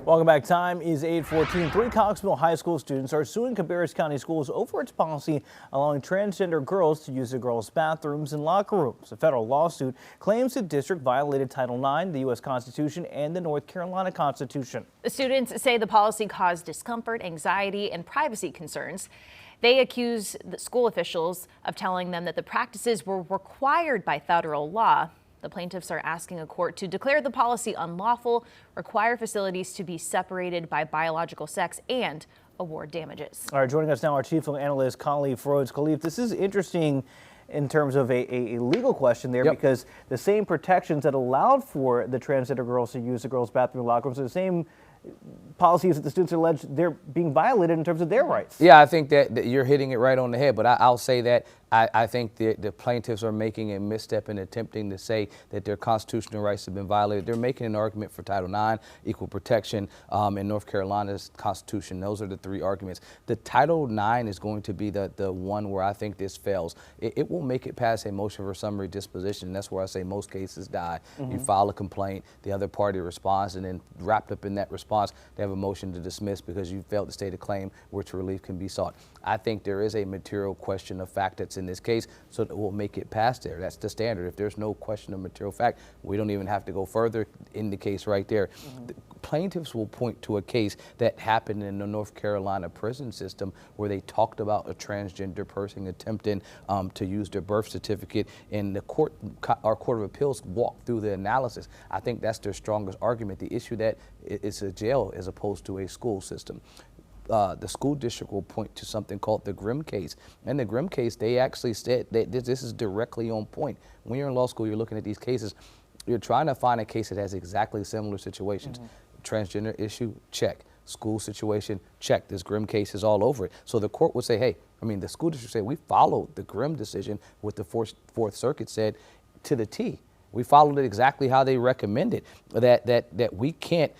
Welcome back. Time is 8:14. Three Cox Mill High School students are suing Cabarrus County Schools over its policy allowing transgender girls to use the girls' bathrooms and locker rooms. A federal lawsuit claims the district violated Title IX, the U.S. Constitution, and the North Carolina Constitution. The students say the policy caused discomfort, anxiety, and privacy concerns. They accuse the school officials of telling them that the practices were required by federal law. The plaintiffs are asking a court to declare the policy unlawful, require facilities to be separated by biological sex, and award damages. All right, joining us now, our chief analyst, Khalif Rhodes. Khalif, this is interesting in terms of a legal question there, because the same protections that allowed for the transgender girls to use the girls' bathroom locker rooms are the same policies that the students allege they're being violated in terms of their rights. Yeah, I think that you're hitting it right on the head, but I'll say that I think the plaintiffs are making a misstep in attempting to say that their constitutional rights have been violated. They're making an argument for Title IX, equal protection, in North Carolina's Constitution. Those are the three arguments. The Title IX is going to be the one where I think this fails. It will make it past a motion for summary disposition. That's where I say most cases die. You file a complaint, the other party responds, and then wrapped up in that response, they have a motion to dismiss because you failed to state a claim which relief can be sought. I think there is a material question of fact that's in this case, so that we'll make it past there. That's the standard. If there's no question of material fact, we don't even have to go further in the case right there. The plaintiffs will point to a case that happened in the North Carolina prison system where they talked about a transgender person attempting to use their birth certificate, and the court, our Court of Appeals, walked through the analysis. I think that's their strongest argument. The issue that it's a jail as opposed to a school system. The school district will point to something called the Grimm case. In the Grimm case, they actually said that this is directly on point. When you're in law school, you're looking at these cases, you're trying to find a case that has exactly similar situations. Transgender issue, check. School situation, check. This Grimm case is all over it. So the court would say, hey, the school district say, we followed the Grimm decision, what the Fourth Circuit said, to the T. We followed it exactly how they recommended, that we can't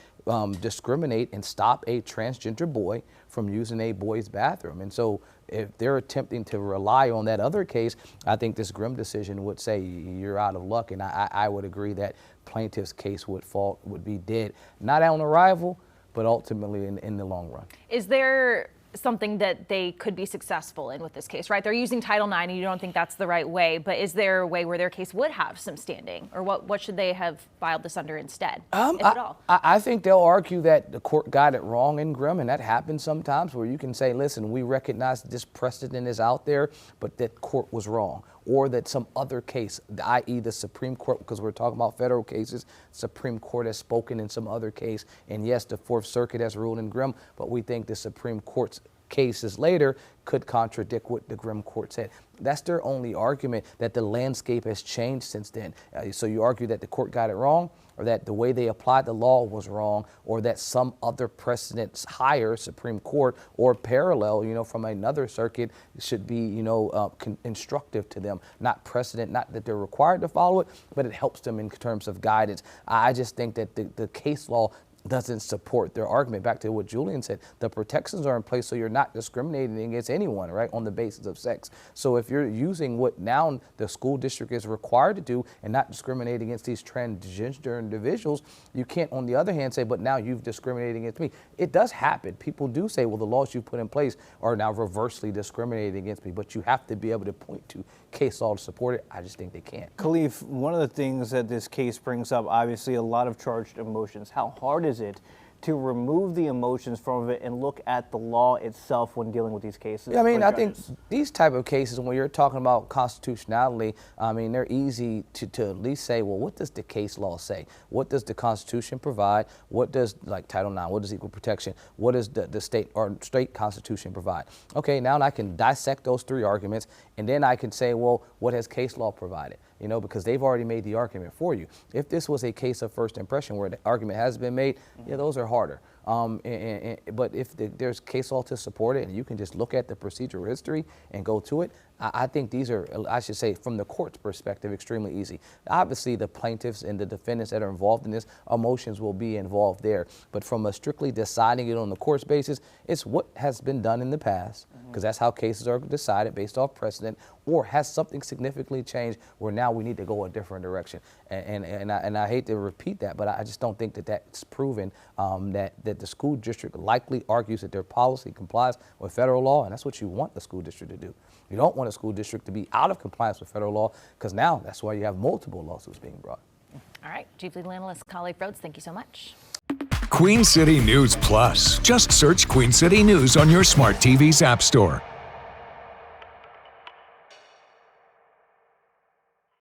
discriminate and stop a transgender boy from using a boy's bathroom. And so if they're attempting to rely on that other case, I think this Grimm decision would say you're out of luck. And I would agree that plaintiff's case would be dead, not on arrival, but ultimately in the long run. Is there something that they could be successful in with this case, right? They're using Title IX and you don't think that's the right way, but is there a way where their case would have some standing, or what should they have filed this under instead, if at all? I think they'll argue that the court got it wrong in Grimm, and that happens sometimes, where you can say, listen, we recognize this precedent is out there, but that court was wrong. Or that some other case, i.e. the Supreme Court, because we're talking about federal cases, Supreme Court has spoken in some other case, and yes, the Fourth Circuit has ruled in Grimm, but we think the Supreme Court's cases later could contradict what the Grimm court said. That's their only argument, that the landscape has changed since then. So you argue that the court got it wrong, or that the way they applied the law was wrong, or that some other precedents higher, Supreme Court, or parallel, from another circuit should be, instructive to them. Not precedent, not that they're required to follow it, but it helps them in terms of guidance. I just think that the case law doesn't support their argument. Back to what Julian said, the protections are in place so you're not discriminating against anyone, right, on the basis of sex. So if you're using what now the school district is required to do and not discriminating against these transgender individuals, you can't, on the other hand, say, but now you've discriminated against me. It does happen. People do say, well, the laws you put in place are now reversely discriminating against me, but you have to be able to point to case law to support it. I just think they can't. Khalif, one of the things that this case brings up, obviously a lot of charged emotions. How hard is it to remove the emotions from it and look at the law itself when dealing with these cases? I think these type of cases, when you're talking about constitutionality, they're easy to at least say, well, what does the case law say? What does the Constitution provide? What does, like Title IX, what does equal protection? What does the state Constitution provide? Okay, now I can dissect those three arguments, and then I can say, well, what has case law provided? Because they've already made the argument for you. If this was a case of first impression where the argument has been made, yeah, those are harder. But if there's case law to support it and you can just look at the procedural history and go to it, I think these are, I should say, from the court's perspective, extremely easy. Obviously, the plaintiffs and the defendants that are involved in this, emotions will be involved there. But from a strictly deciding it on the court's basis, it's what has been done in the past. because that's how cases are decided based off precedent, or has something significantly changed where now we need to go a different direction. And I hate to repeat that, but I just don't think that that's proven that the school district likely argues that their policy complies with federal law, and that's what you want the school district to do. You don't want a school district to be out of compliance with federal law, because now that's why you have multiple lawsuits being brought. All right, Chief Legal Analyst Collie Rhodes, thank you so much. Queen City News Plus. Just search Queen City News on your smart TV's app store.